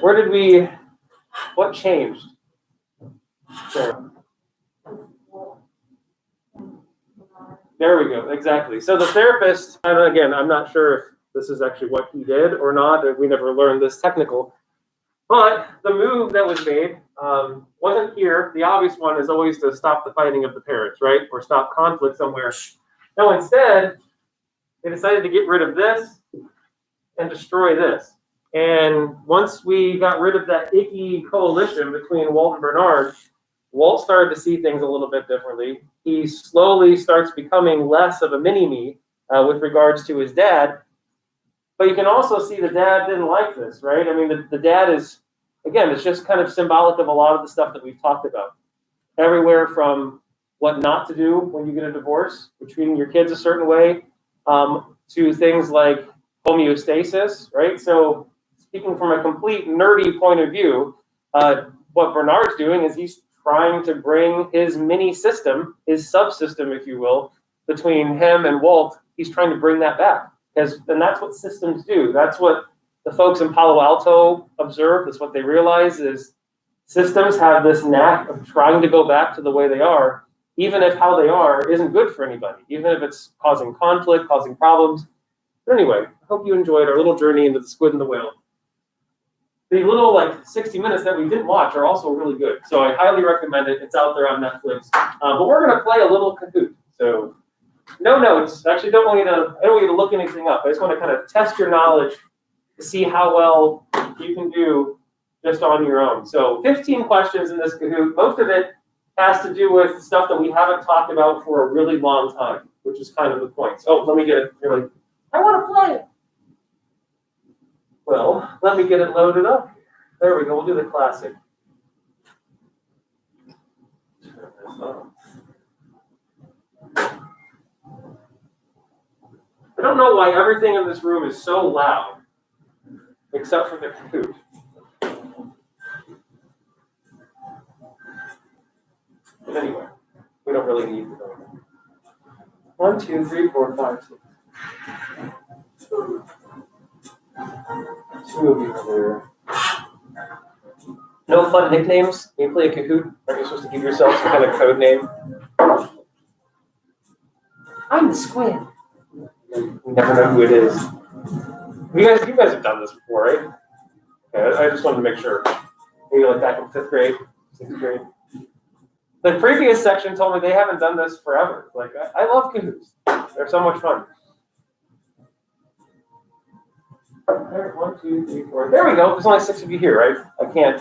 what changed? There we go, exactly. So the therapist, and again, I'm not sure if this is actually what he did or not, we never learned this technical, but the move that was made wasn't here. The obvious one is always to stop the fighting of the parents, right? Or stop conflict somewhere. No, instead, they decided to get rid of this and destroy this. And once we got rid of that icky coalition between Walt and Bernard, Walt started to see things a little bit differently. He slowly starts becoming less of a mini-me with regards to his dad. But you can also see the dad didn't like this, right? I mean, the dad is, again, it's just kind of symbolic of a lot of the stuff that we've talked about. Everywhere from what not to do when you get a divorce, treating your kids a certain way, to things like homeostasis, right? So speaking from a complete nerdy point of view, what Bernard's doing is he's trying to bring his mini system, his subsystem, if you will, between him and Walt. He's trying to bring that back. And that's what systems do. That's what the folks in Palo Alto observed. That's what they realize is systems have this knack of trying to go back to the way they are, even if how they are isn't good for anybody, even if it's causing conflict, causing problems. But anyway, I hope you enjoyed our little journey into the squid and the whale. The little 60 minutes that we didn't watch are also really good. So I highly recommend it. It's out there on Netflix. But we're going to play a little Kahoot. So no notes. Actually, I don't want you to look anything up. I just want to kind of test your knowledge to see how well you can do just on your own. So 15 questions in this Kahoot. Most of it has to do with stuff that we haven't talked about for a really long time, which is kind of the point. So let me get it. You're like, I want to play it. Well, let me get it loaded up. There we go. We'll do the classic. Turn this on. I don't know why everything in this room is so loud, except for the Kahoot. But anyway, we don't really need to know that. 1, 2, 3, 4, 5, 6. 2 of you are there. No fun nicknames? Can you play a Kahoot? Aren't you supposed to give yourself some kind of code name? I'm the squid. You never know who it is. You guys have done this before, right? Okay, I just wanted to make sure. Maybe like back in 5th grade, 6th grade. The previous section told me they haven't done this forever. Like, I love Kahoots. They're so much fun. There, 1, 2, 3, 4. There we go. There's only 6 of you here, right? I can't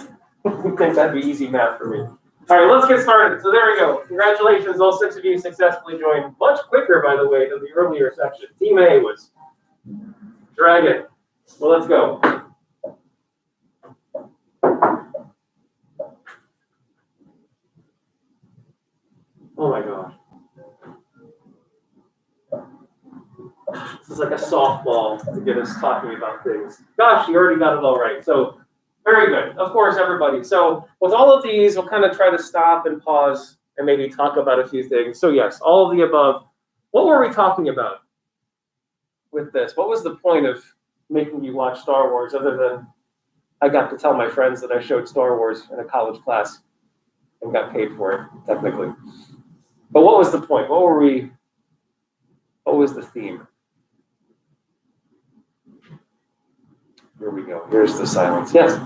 think that'd be easy math for me. All right, let's get started. So there we go. Congratulations, all 6 of you successfully joined. Much quicker, by the way, than the earlier section. Team A was dragging. Well, let's go. Oh my gosh. This is like a softball to get us talking about things. Gosh, you already got it all right. So very good. Of course, everybody. So with all of these, we'll kind of try to stop and pause and maybe talk about a few things. So yes, all of the above. What were we talking about with this? What was the point of making you watch Star Wars other than I got to tell my friends that I showed Star Wars in a college class and got paid for it, technically. But what was the point? What was the theme? Here we go. Here's the silence. Yes?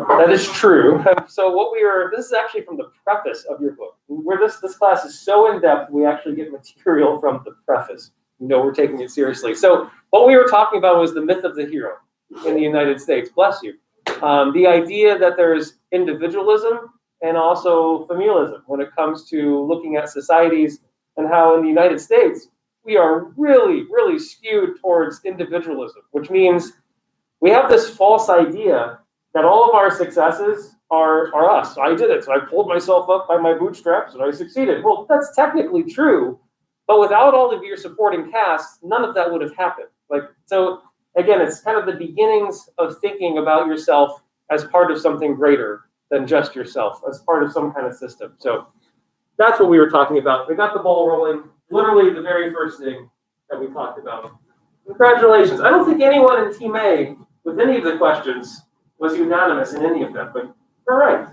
That is true. So this is actually from the preface of your book. Where this class is so in-depth, we actually get material from the preface. We're taking it seriously. So what we were talking about was the myth of the hero in the United States. Bless you. The idea that there's individualism and also familialism when it comes to looking at societies and how in the United States, we are really, really skewed towards individualism, which means we have this false idea that all of our successes are us. So I did it. So I pulled myself up by my bootstraps and I succeeded. Well, that's technically true, but without all of your supporting cast, none of that would have happened. So again, it's kind of the beginnings of thinking about yourself as part of something greater than just yourself, as part of some kind of system. So that's what we were talking about. We got the ball rolling. Literally the very first thing that we talked about Congratulations. I don't think anyone in Team A with any of the questions was unanimous in any of them, but all right.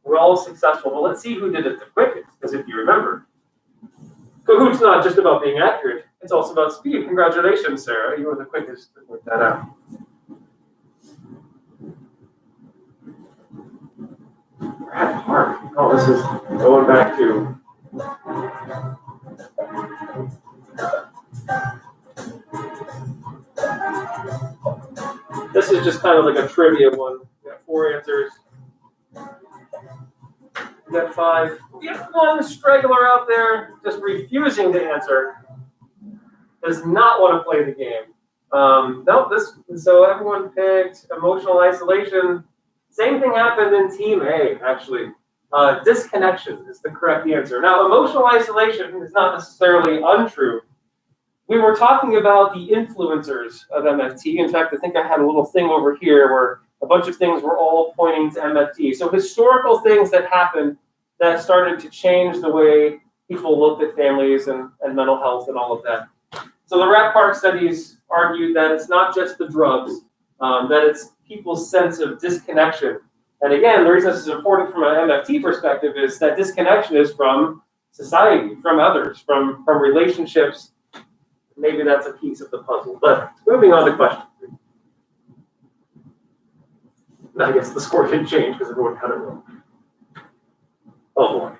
We're all successful. Well, let's see who did it the quickest, because if you remember, Kahoot's not just about being accurate, it's also about speed. Congratulations, Sarah. You were the quickest to point that out. Brad Park. Oh, this is going back to this is just kind of like a trivia one. We got 4 answers. We got 5. We have one straggler out there just refusing to answer. Does not want to play the game. So everyone picked emotional isolation. Same thing happened in Team A, actually. Disconnection is the correct answer. Now, emotional isolation is not necessarily untrue. We were talking about the influencers of MFT. In fact, I think I had a little thing over here where a bunch of things were all pointing to MFT. So historical things that happened that started to change the way people looked at families and mental health and all of that. So the Rat Park studies argued that it's not just the drugs, that it's people's sense of disconnection. And again, the reason this is important from an MFT perspective is that disconnection is from society, from others, from relationships. Maybe that's a piece of the puzzle. But moving on to question 3. I guess the score didn't change because everyone got it wrong. Oh boy.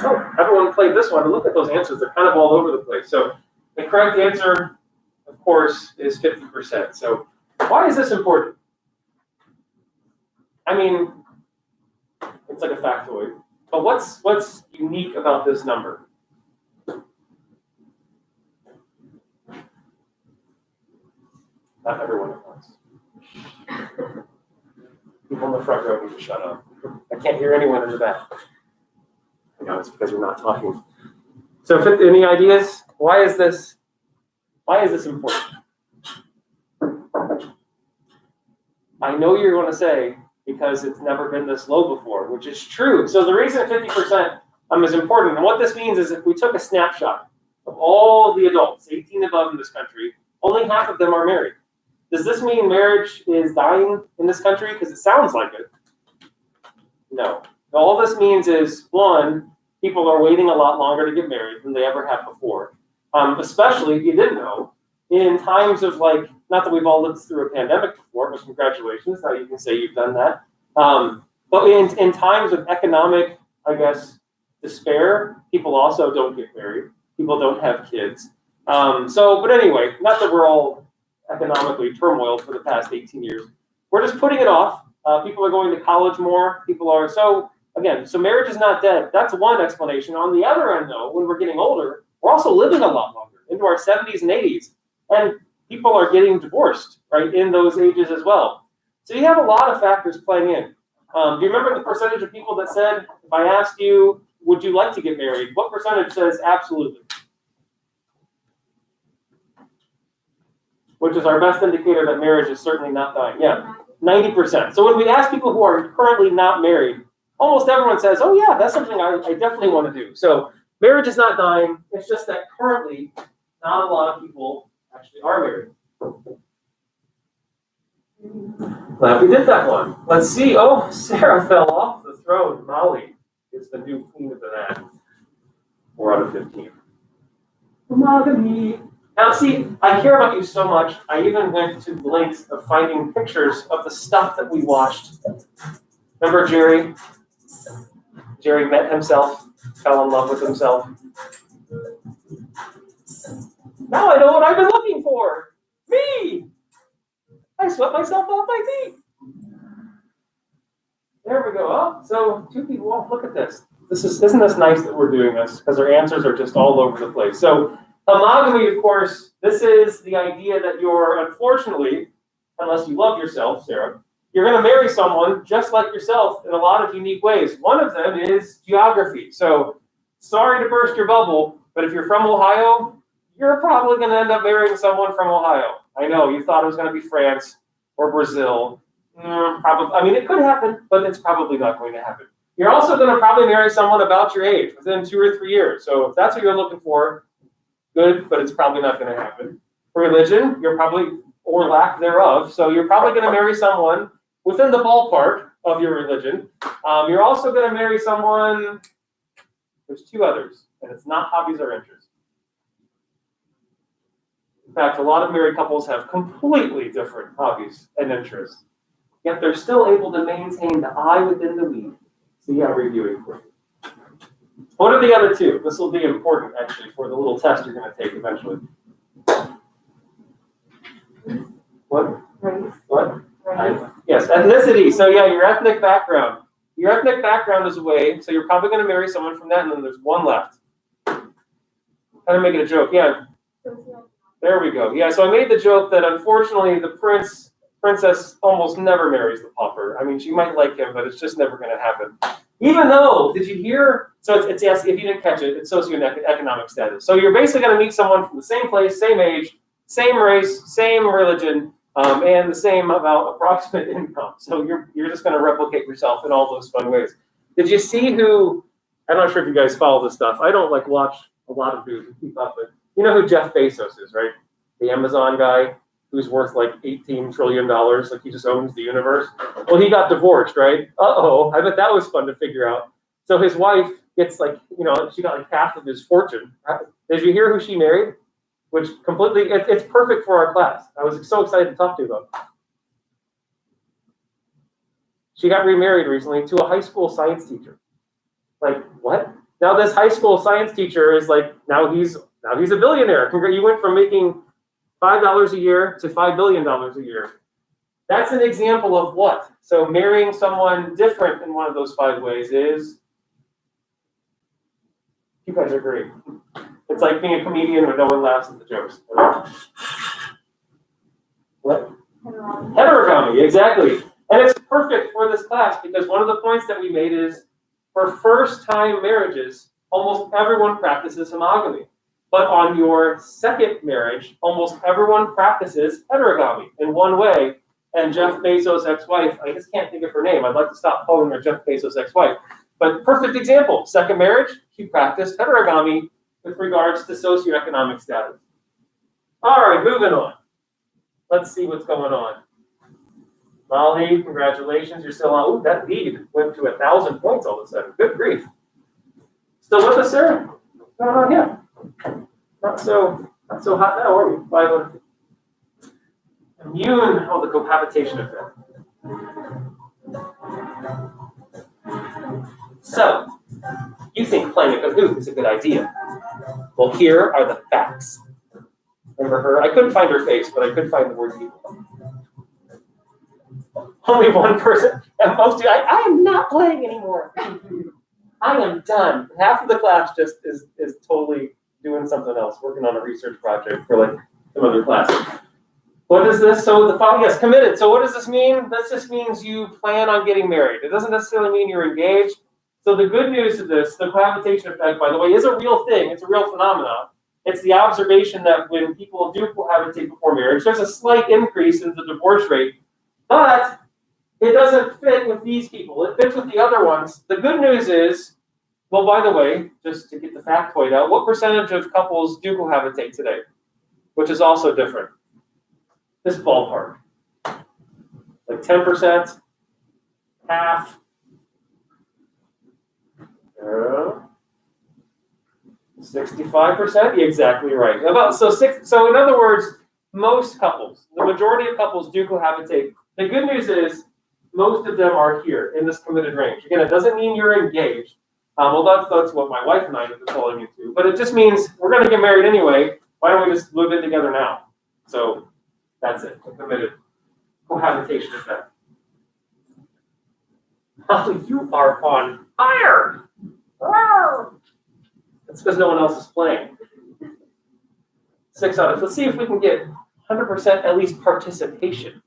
Oh, everyone played this one. And look at those answers. They're kind of all over the place. So the correct answer, of course, is 50%. So why is this important? I mean, it's like a factoid. But what's unique about this number? Not everyone at once. People in the front row need to shut up. I can't hear anyone in the back. I know it's because we're not talking. So, any ideas? Why is this important? I know you're going to say because it's never been this low before, which is true. So the reason 50% is important, and what this means is if we took a snapshot of all the adults, 18 and above in this country, only half of them are married. Does this mean marriage is dying in this country? Because it sounds like it. No. All this means is, one, people are waiting a lot longer to get married than they ever have before. Especially if you didn't know, in times of not that we've all lived through a pandemic before, but congratulations, now you can say you've done that. But in times of economic, despair, people also don't get married. People don't have kids. But anyway, not that we're all economically turmoiled for the past 18 years. We're just putting it off. People are going to college more. So marriage is not dead. That's one explanation. On the other end, though, when we're getting older, we're also living a lot longer, into our 70s and 80s. And people are getting divorced, right, in those ages as well. So you have a lot of factors playing in. Do you remember the percentage of people that said, if I asked you, would you like to get married? What percentage says absolutely? Which is our best indicator that marriage is certainly not dying. Yeah, 90%. So when we ask people who are currently not married, almost everyone says, oh yeah, that's something I definitely want to do. So marriage is not dying. It's just that currently not a lot of people actually are married. Glad we did that one. Let's see. Oh, Sarah fell off the throne. Molly is the new queen of the net. 4 out of 15. Monogamy. Now, see, I care about you so much, I even went to the lengths of finding pictures of the stuff that we watched. Remember Jerry? Jerry met himself, fell in love with himself. Now I know what I've been looking for. Me! I swept myself off my feet. There we go. Oh, so 2 people. Oh, look at this. Isn't this nice that we're doing this? Because our answers are just all over the place. So homogamy, of course, this is the idea that you're, unfortunately, unless you love yourself, Sarah, you're going to marry someone just like yourself in a lot of unique ways. One of them is geography. So sorry to burst your bubble, but if you're from Ohio, you're probably going to end up marrying someone from Ohio. I know, you thought it was going to be France or Brazil. Probably. I mean, it could happen, but it's probably not going to happen. You're also going to probably marry someone about your age within 2 or 3 years. So if that's what you're looking for, good, but it's probably not going to happen. Religion, you're probably, or lack thereof, so you're probably going to marry someone within the ballpark of your religion. You're also going to marry someone, there's 2 others, and it's not hobbies or interests. In fact, a lot of married couples have completely different hobbies and interests, yet they're still able to maintain the eye within the weed. See how reviewing for you. What are the other 2? This will be important, actually, for the little test you're going to take eventually. What? Race. What? Race. Yes, ethnicity. So yeah, your ethnic background. Your ethnic background is a way, so you're probably going to marry someone from that, and then there's 1 left. Kind of making a joke, yeah. There we go. Yeah, so I made the joke that unfortunately the princess almost never marries the pauper. I mean, she might like him, but it's just never going to happen. Even though, did you hear? So it's yes, if you didn't catch it, it's socioeconomic status. So you're basically going to meet someone from the same place, same age, same race, same religion, and the same approximate income. So you're just going to replicate yourself in all those fun ways. Did you see who? I'm not sure if you guys follow this stuff. I don't watch a lot of news and keep up, but you know who Jeff Bezos is, right? The Amazon guy who's worth like $18 trillion, like he just owns the universe. Well, he got divorced, right? I bet that was fun to figure out. So his wife gets she got like half of his fortune. Did you hear who she married? Which completely, it's perfect for our class. I was so excited to talk to you about it. She got remarried recently to a high school science teacher. Like, what? Now this high school science teacher is now he's a billionaire. You went from making $5 a year to $5 billion a year. That's an example of what? So marrying someone different in one of those 5 ways is, you guys agree. It's like being a comedian where no one laughs at the jokes. What? Heterogamy, exactly. And it's perfect for this class because one of the points that we made is for first-time marriages, almost everyone practices homogamy. But on your second marriage, almost everyone practices heterogamy in one way. And Jeff Bezos' ex-wife, I just can't think of her name. I'd like to stop calling her Jeff Bezos' ex-wife. But perfect example, second marriage, she practiced heterogamy with regards to socioeconomic status. All right, moving on. Let's see what's going on. Molly, congratulations, you're still on. Ooh, that lead went to 1,000 points all of a sudden. Good grief. Still with us, Sarah? What's going on here? Not so hot now, are we? 500. Immune, the cohabitation effect. So, you think playing a Kahoot is a good idea. Well, here are the facts. Remember her? I couldn't find her face, but I could find the word people. Only one person, and most of I am not playing anymore. I am done. Half of the class just is totally doing something else, working on a research project for some other class. What is this? So yes, committed. So what does this mean? This just means you plan on getting married. It doesn't necessarily mean you're engaged. So the good news of this, the cohabitation effect, by the way, is a real thing. It's a real phenomenon. It's the observation that when people do cohabitate before marriage, there's a slight increase in the divorce rate, but it doesn't fit with these people. It fits with the other ones. The good news is, well, by the way, just to get the factoid out, what percentage of couples do cohabitate today? Which is also different. This ballpark. Like 10%, half. 65%? You're exactly right. So in other words, most couples, the majority of couples do cohabitate. The good news is most of them are here in this committed range. Again, it doesn't mean you're engaged. Well, that's what my wife and I have been calling you to. But it just means we're going to get married anyway. Why don't we just move in together now? So that's it. Committed cohabitation effect. Oh, you are on fire! That's because no one else is playing. 6 out of. Let's see if we can get 100% at least participation.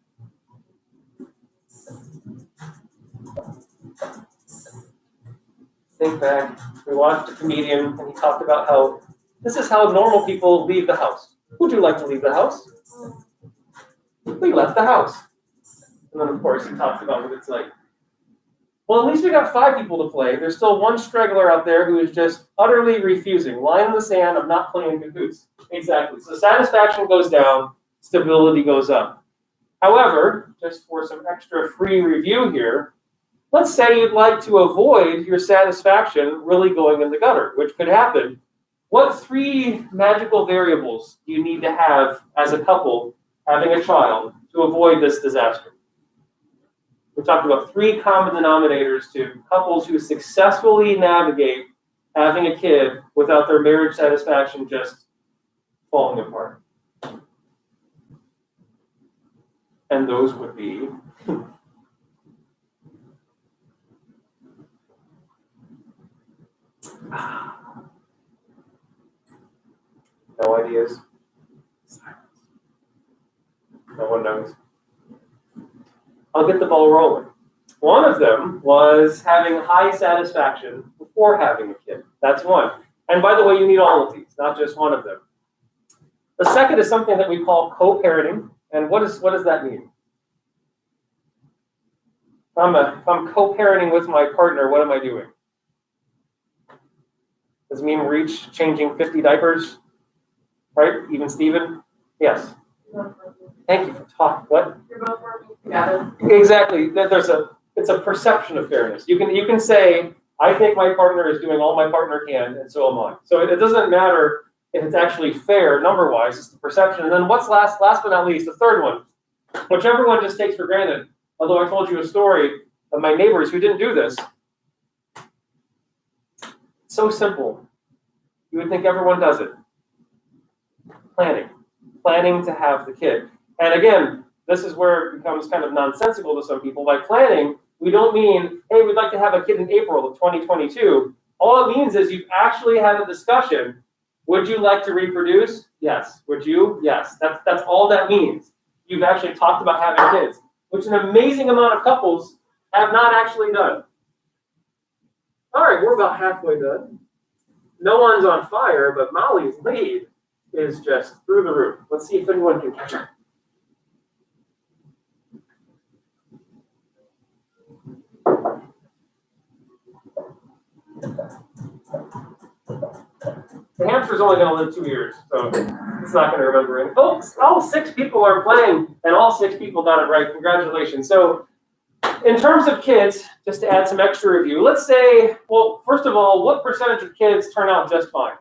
Think back. We watched a comedian and he talked about how this is how normal people leave the house. Would you like to leave the house? We left the house. And then, of course, he talks about what it's like. Well, at least we got 5 people to play. There's still one straggler out there who is just utterly refusing. Line in the sand, I'm not playing cahoots. Exactly. So satisfaction goes down, stability goes up. However, just for some extra free review here, let's say you'd like to avoid your satisfaction really going in the gutter, which could happen. What 3 magical variables do you need to have as a couple having a child to avoid this disaster? We talked about 3 common denominators to couples who successfully navigate having a kid without their marriage satisfaction just falling apart. And those would be no ideas. No one knows. I'll get the ball rolling. One of them was having high satisfaction before having a kid. That's one. And by the way, you need all of these, not just one of them. The second is something that we call co-parenting. And what does that mean? If I'm co-parenting with my partner, what am I doing? Does it mean we're each changing 50 diapers? Right? Even Stephen? Yes. Thank you for talking. What? You're both working together. Exactly. It's a perception of fairness. You can say, I think my partner is doing all my partner can, and so am I. So it doesn't matter if it's actually fair number-wise, it's the perception. And then what's last but not least, the third one, which everyone just takes for granted. Although I told you a story of my neighbors who didn't do this. It's so simple. You would think everyone does it. Planning to have the kid. And again, this is where it becomes kind of nonsensical to some people. By planning, we don't mean, hey, we'd like to have a kid in April of 2022. All it means is you've actually had a discussion. Would you like to reproduce? Yes. Would you? Yes. That's all that means. You've actually talked about having kids, which an amazing amount of couples have not actually done. All right, we're about halfway done. No one's on fire, but Molly's lead is just through the roof. Let's see if anyone can catch her. The hamster's only going to live 2 years, so it's not going to remember it. Oh, all 6 people are playing, and all 6 people got it right. Congratulations. So in terms of kids, just to add some extra review, let's say, well, first of all, what percentage of kids turn out just fine?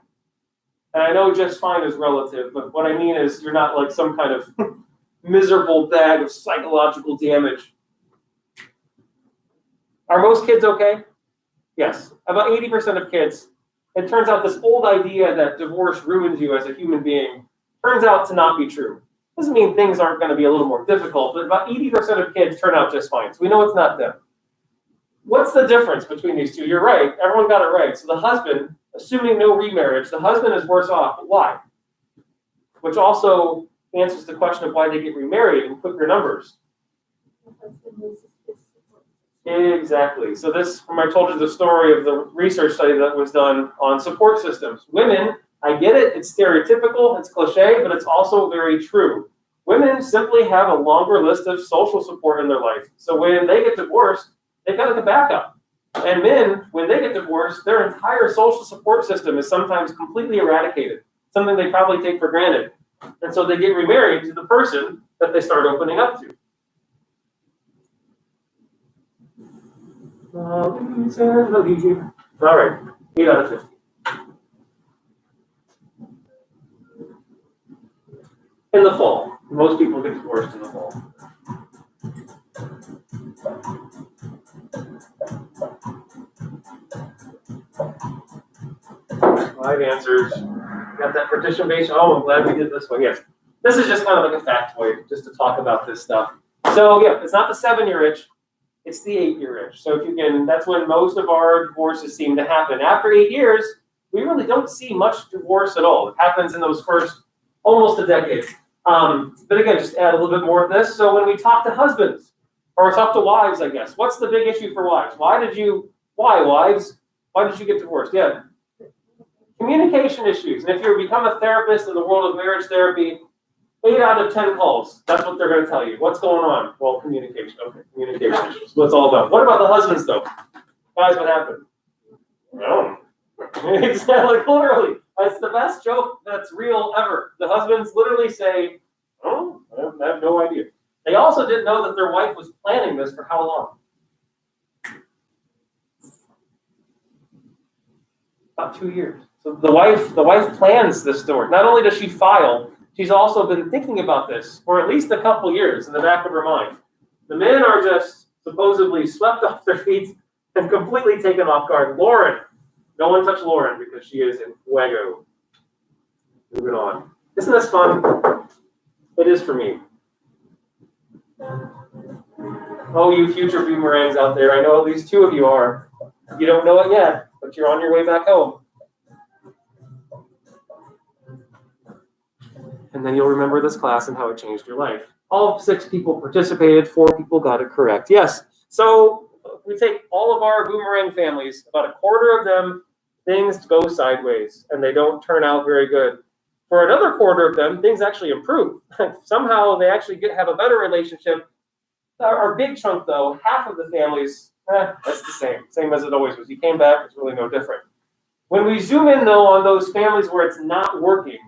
And I know just fine is relative, but what I mean is you're not like some kind of miserable bag of psychological damage. Are most kids okay? Yes. About 80% of kids. It turns out this old idea that divorce ruins you as a human being turns out to not be true. Doesn't mean things aren't going to be a little more difficult, but about 80% of kids turn out just fine. So we know it's not them. What's the difference between these two? You're right. Everyone got it right. So the husband, assuming no remarriage, the husband is worse off. But why? Which also answers the question of why they get remarried and put your numbers. Exactly. So this, I told you the story of the research study that was done on support systems. Women, I get it, it's stereotypical, it's cliche, but it's also very true. Women simply have a longer list of social support in their life. So when they get divorced, they've got like a backup. And men, when they get divorced, their entire social support system is sometimes completely eradicated, something they probably take for granted. And so they get remarried to the person that they start opening up to. All right, 8 out of 50. In the fall. Most people get divorced in the fall. Five answers. Got that participation? Oh, I'm glad we did this one. Yes. This is just kind of like a factoid, just to talk about this stuff. So, yeah, it's not the 7-year itch. It's the 8-year itch. So if you can, that's when most of our divorces seem to happen. After 8 years, we really don't see much divorce at all. It happens in those first almost a decade. But again, just add a little bit more of this. So when we talk to husbands, or talk to wives, I guess, what's the big issue for wives? Why wives? Why did you get divorced? Yeah. Communication issues. And if you become a therapist in the world of marriage therapy, 8 out of 10 calls. That's what they're going to tell you. What's going on? Well, communication. Okay, communication issues. What's all about? What about the husbands, though? Guys, what happened? No. Exactly, literally. That's the best joke that's real ever. The husbands literally say, oh, I have no idea. They also didn't know that their wife was planning this for how long? About 2 years. So the wife plans this story. Not only does she file, she's also been thinking about this for at least a couple years in the back of her mind. The men are just supposedly swept off their feet and completely taken off guard. Lauren. No one touch Lauren because she is in fuego. Moving on. Isn't this fun? It is for me. Oh, you future boomerangs out there. I know at least 2 of you are. You don't know it yet, but you're on your way back home. And then you'll remember this class and how it changed your life. All 6 people participated, 4 people got it correct. Yes. So we take all of our boomerang families, about a quarter of them, things go sideways and they don't turn out very good. For another quarter of them, things actually improve. Somehow they actually have a better relationship. Our big chunk, though, half of the families, that's the same as it always was. You came back, it's really no different. When we zoom in, though, on those families where it's not working,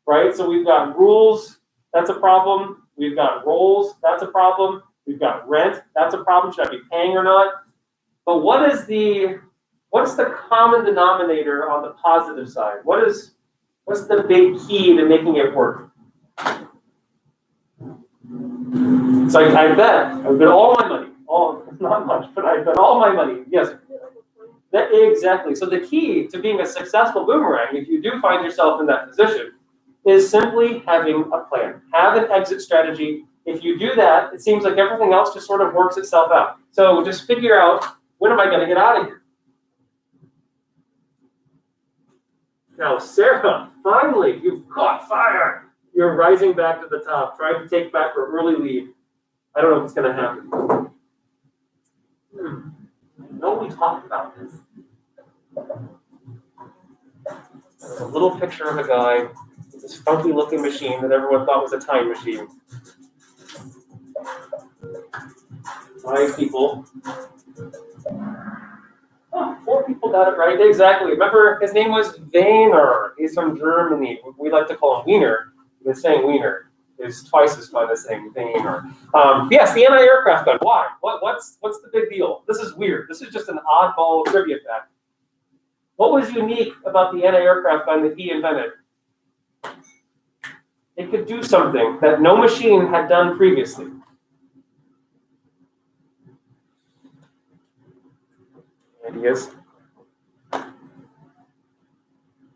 right? So we've got rules, that's a problem. We've got roles, that's a problem. We've got rent, that's a problem. Should I be paying or not? But what's the common denominator on the positive side? What's the big key to making it work? So I bet all my money, not much, but I bet all my money. Yes, exactly. So the key to being a successful boomerang, if you do find yourself in that position, is simply having a plan. Have an exit strategy. If you do that, it seems like everything else just sort of works itself out. So just figure out, when am I going to get out of here? Now, Sarah, finally, you've caught fire. You're rising back to the top, trying to take back her early lead. I don't know if it's going to happen. I know we talked about this. There's a little picture of a guy with this funky-looking machine that everyone thought was a time machine. 5 people. Oh, 4 people got it right. Exactly. Remember, his name was Wiener. He's from Germany. We like to call him Wiener. Because saying Wiener is twice as fun as saying Wiener. Yes, the anti-aircraft gun. Why? What's the big deal? This is weird. This is just an oddball trivia fact. What was unique about the anti-aircraft gun that he invented? It could do something that no machine had done previously. Ideas.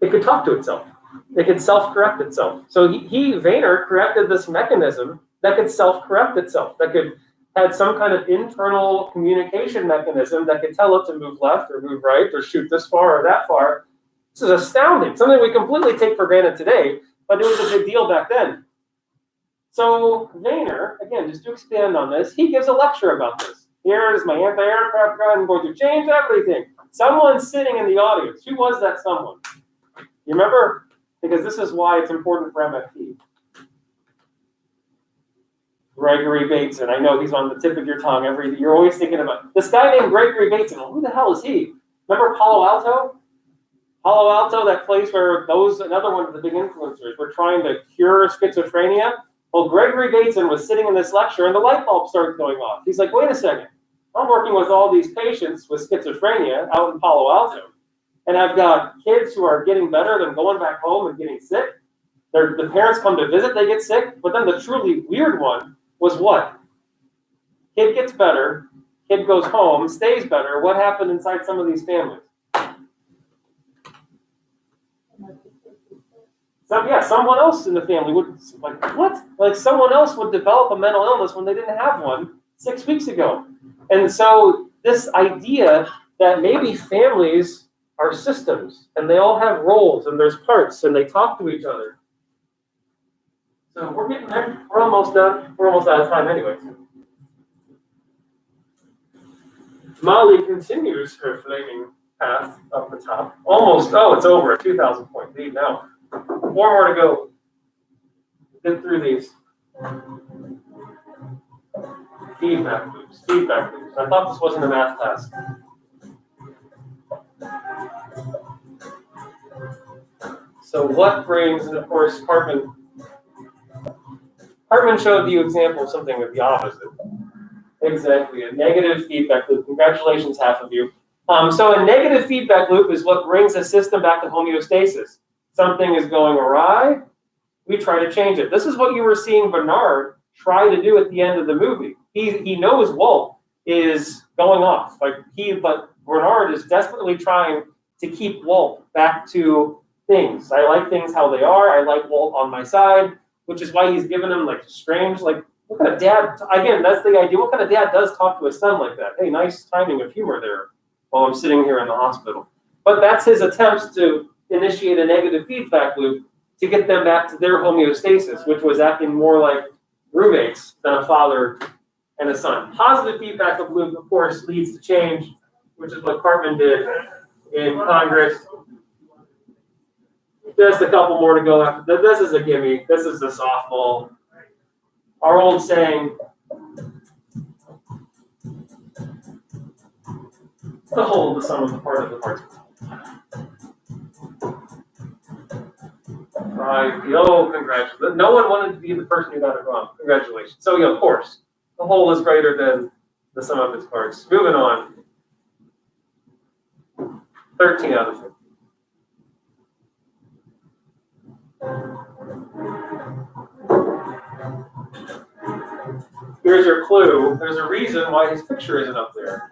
It could talk to itself. It could self-correct itself. So Wiener created this mechanism that could self-correct itself, that could had some kind of internal communication mechanism that could tell it to move left or move right or shoot this far or that far. This is astounding, something we completely take for granted today, but it was a big deal back then. So Wiener, again, just to expand on this, he gives a lecture about this. Here is my anti-aircraft gun, I'm going to change everything. Someone's sitting in the audience. Who was that someone? You remember? Because this is why it's important for MFT. Gregory Bateson. I know he's on the tip of your tongue. You're always thinking about this guy named Gregory Bateson. Well, who the hell is he? Remember Palo Alto? Palo Alto, that place where another one of the big influencers, were trying to cure schizophrenia. Well, Gregory Bateson was sitting in this lecture and the light bulb started going off. He's like, wait a second. I'm working with all these patients with schizophrenia out in Palo Alto. And I've got kids who are getting better than going back home and getting sick. The parents come to visit, they get sick. But then the truly weird one was what? Kid gets better, kid goes home, stays better. What happened inside some of these families? Someone else in the family would, like, what? Like someone else would develop a mental illness when they didn't have one 6 weeks ago. And so this idea that maybe families are systems and they all have roles and there's parts and they talk to each other. So we're getting there. We're almost done. We're almost out of time anyway. Molly continues her flaming path up the top. Almost, it's over. A 2,000 point lead now. 4 more to go. get through these. Feedback loops, feedback loops. I thought this wasn't a math class. So what brings, and of course, Hartman showed you example of something with the opposite. Exactly, a negative feedback loop. Congratulations, half of you. So a negative feedback loop is what brings a system back to homeostasis. Something is going awry, we try to change it. This is what you were seeing Bernard try to do at the end of the movie. He knows Walt is going off. But Bernard is desperately trying to keep Walt back to things. I like things how they are. I like Walt on my side, which is why he's given him strange, what kind of dad, again, that's the idea. What kind of dad does talk to his son like that? Hey, nice timing of humor there while I'm sitting here in the hospital. But that's his attempts to initiate a negative feedback loop to get them back to their homeostasis, which was acting more like roommates than a father and a son. Positive feedback loop, of course, leads to change, which is what Cartman did in Congress. Just a couple more to go after. This is a gimme. This is a softball. Our old saying, the whole, the sum of the part of the parts. Right. Oh, congratulations. No one wanted to be the person who got it wrong. Congratulations. So, yeah, of course, the whole is greater than the sum of its parts. Moving on. 13 out of 50. Here's your clue. There's a reason why his picture isn't up there.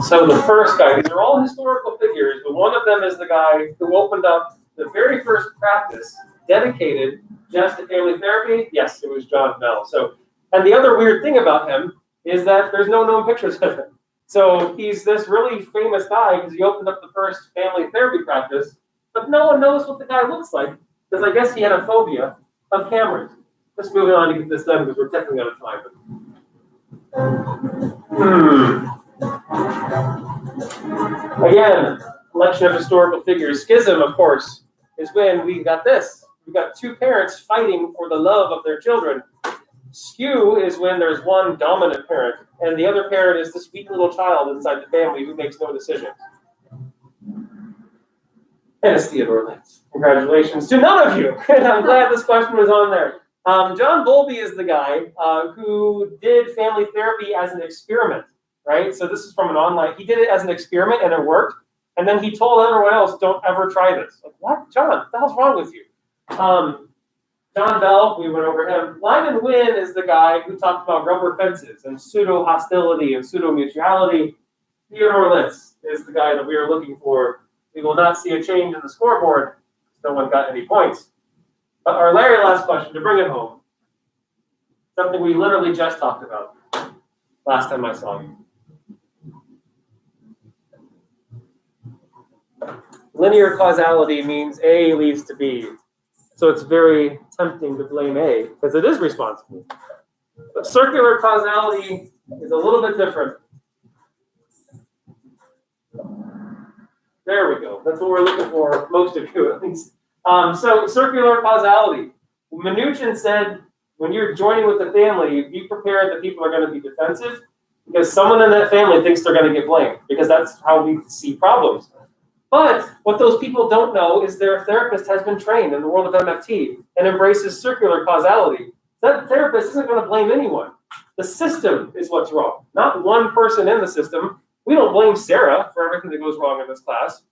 So the first guy, these are all historical figures, but one of them is the guy who opened up the very first practice dedicated just to family therapy. Yes, it was John Bell. So, and the other weird thing about him is that there's no known pictures of him. So he's this really famous guy because he opened up the first family therapy practice, but no one knows what the guy looks like because I guess he had a phobia of cameras. Let's move on to get this done because we're technically out of time. Again, collection of historical figures. Schism, of course, is when we got this. We've got two parents fighting for the love of their children. Skew is when there's one dominant parent, and the other parent is this weak little child inside the family who makes no decisions. And it's Theodore Lentz. Congratulations to none of you. And I'm glad this question was on there. John Bowlby is the guy who did family therapy as an experiment, right? So this is from an online, he did it as an experiment and it worked. And then he told everyone else, don't ever try this. Like, what? John, what the hell's wrong with you? John Bell, we went over him. Lyman Wynn is the guy who talked about rubber fences and pseudo-hostility and pseudo-mutuality. Theodore Lentz is the guy that we are looking for. We will not see a change in the scoreboard. No one got any points. But our very last question, to bring it home, something we literally just talked about last time I saw you. Linear causality means A leads to B. So it's very tempting to blame A because it is responsible. But circular causality is a little bit different. There we go. That's what we're looking for, most of you at least. So circular causality. Mnuchin said, when you're joining with the family, be prepared that people are going to be defensive because someone in that family thinks they're going to get blamed because that's how we see problems. But what those people don't know is their therapist has been trained in the world of MFT and embraces circular causality. That therapist isn't going to blame anyone. The system is what's wrong, not one person in the system. We don't blame Sarah for everything that goes wrong in this class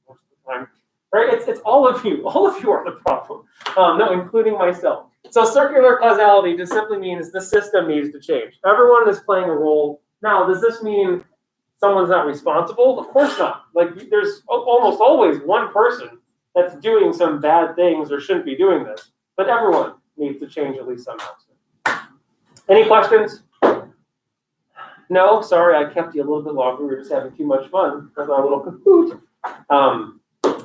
most of the time. Right? It's all of you. All of you are the problem. No, including myself. So circular causality just simply means the system needs to change. Everyone is playing a role. Now, does this mean someone's not responsible? Of course not. Like, there's almost always one person that's doing some bad things or shouldn't be doing this. But everyone needs to change at least somehow. Any questions? No? Sorry, I kept you a little bit longer. We were just having too much fun with our little cahoot.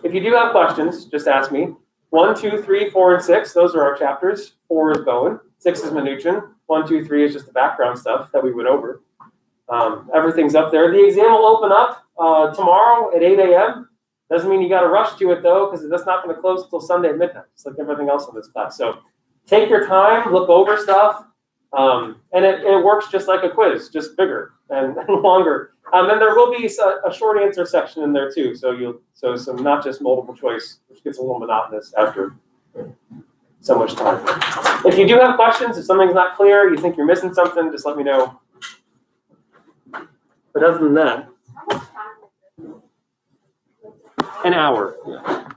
If you do have questions, just ask me. 1, 2, 3, 4, and 6, those are our chapters. 4 is Bowen. 6 is Mnuchin. 1, 2, 3 is just the background stuff that we went over. Everything's up there. The exam will open up tomorrow at 8 a.m. Doesn't mean you got to rush to it though, because that's not going to close until Sunday at midnight. It's like everything else in this class. So take your time, look over stuff, and it works just like a quiz, just bigger and longer. And there will be a short answer section in there too. So some not just multiple choice, which gets a little monotonous after so much time. If you do have questions, if something's not clear, you think you're missing something, just let me know. But other than that, an hour. Yeah.